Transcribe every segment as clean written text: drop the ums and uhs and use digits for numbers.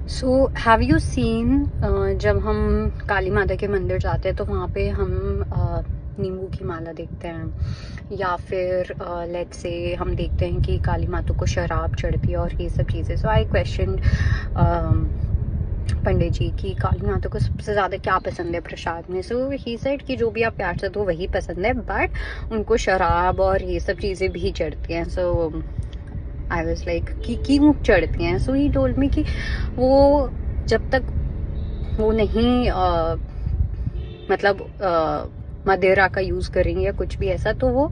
So have you seen, जब हम काली माता के मंदिर जाते हैं तो वहाँ पे हम नींबू की माला देखते हैं, या फिर लेट्स से हम देखते हैं कि काली माता को शराब चढ़ती है और ये सब चीज़ें. सो आई क्वेश्चन पंडित जी की काली माता को सबसे ज़्यादा क्या पसंद है प्रसाद में. सो ही सेड कि जो भी आप प्यार से दो वही पसंद है, बट उनको शराब और ये सब चीज़ें भी चढ़ती हैं. सो आई वॉज लाइक कि क्यों चढ़ती हैं. सो ही टोल्ड मी कि वो जब तक वो नहीं मतलब मदिरा का यूज़ करेंगे या कुछ भी ऐसा, तो वो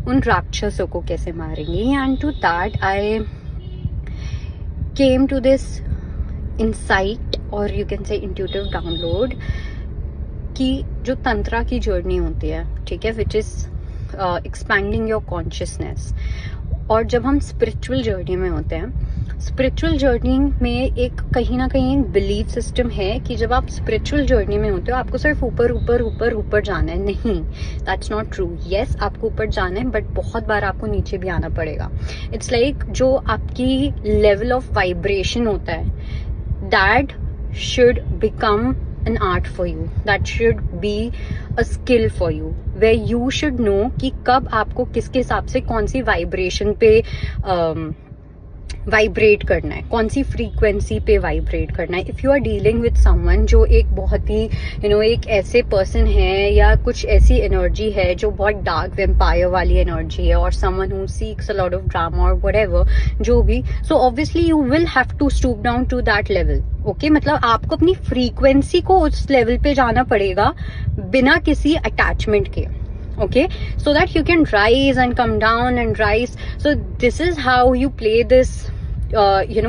उन राक्षसों को कैसे मारेंगे. And to that I came to this insight, और you can say intuitive download, कि जो तंत्रा की जर्नी होती है, ठीक है, which is expanding your consciousness. और जब हम स्पिरिचुअल जर्नी में होते हैं, स्पिरिचुअल जर्नी में एक कहीं ना कहीं बिलीफ सिस्टम है कि जब आप स्पिरिचुअल जर्नी में होते हो आपको सिर्फ ऊपर ऊपर ऊपर ऊपर जाना है. नहीं, दैट्स नॉट ट्रू. येस, आपको ऊपर जाना है, बट बहुत बार आपको नीचे भी आना पड़ेगा. इट्स लाइक जो आपकी लेवल ऑफ वाइब्रेशन होता है, that should become an art for you, that should be a skill for you, where you should know कि कब आपको किसके हिसाब से कौन सी वाइब्रेशन पे वाइब्रेट करना है, कौन सी फ्रीक्वेंसी पे वाइब्रेट करना है. If you are dealing with someone जो एक बहुत ही एक ऐसे पर्सन है या कुछ ऐसी एनर्जी है जो बहुत डार्क वेम्पायर वाली एनर्जी है, और someone who seeks a lot of drama और व्हाटएवर जो भी, so obviously you will have to stoop down to that level. Okay, मतलब आपको अपनी फ्रीक्वेंसी को उस लेवल पे जाना पड़ेगा बिना किसी अटैचमेंट के. Okay, so that you can rise and come down and rise. So this is how you play this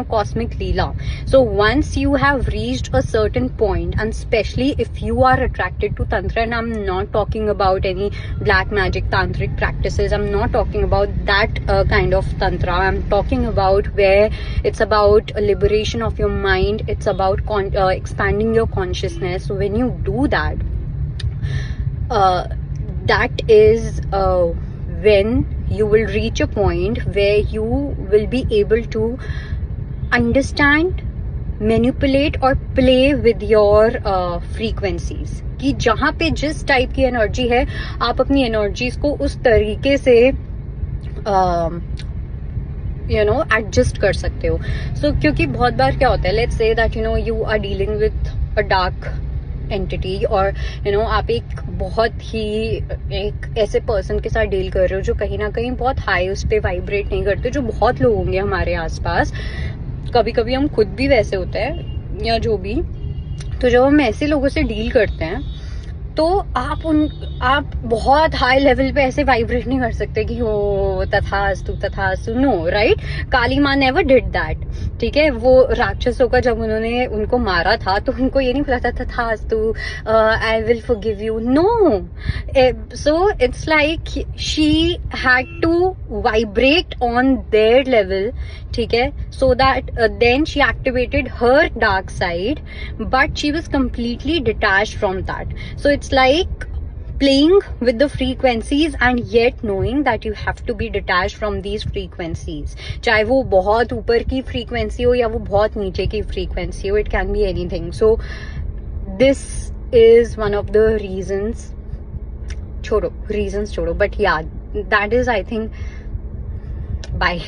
cosmic leela. So once you have reached a certain point, and especially if you are attracted to tantra, and I'm not talking about any black magic tantric practices, I'm not talking about that kind of tantra. I'm talking about where it's about a liberation of your mind, it's about expanding your consciousness. So when you do that, that is when you will reach a point where you will be able to understand, manipulate or play with your frequencies. कि जहाँ पे जिस type की energy है आप अपनी energies को उस तरीके से एडजस्ट कर सकते हो. सो क्योंकि बहुत बार क्या होता है, let's say that you are dealing with a dark entity, और आप एक बहुत ही एक ऐसे पर्सन के साथ डील कर रहे हो जो कहीं ना कहीं बहुत हाई उस पर वाइब्रेट नहीं करते, जो बहुत लोग होंगे हमारे आसपास. कभी कभी हम खुद भी वैसे होते हैं या जो भी. तो जब हम ऐसे लोगों से डील करते हैं तो आप बहुत हाई लेवल पे ऐसे वाइब्रेट नहीं कर सकते कि हो तथास्तु. No, right. काली माँ नेवर डिड दैट. ठीक है, वो राक्षसों का जब उन्होंने उनको मारा था तो उनको ये नहीं पता था तथास्तु, I will forgive you. No. So it's like she had to vibrate on their level. ठीक है, so that then she activated her dark side, but she was completely detached from that. So it's like playing with the frequencies and yet knowing that you have to be detached from these frequencies. चाहे वो बहुत ऊपर की frequency हो या वो बहुत नीचे की frequency हो, it can be anything. So this is one of the reasons. छोड़ो, but yeah, that is, I think, bye.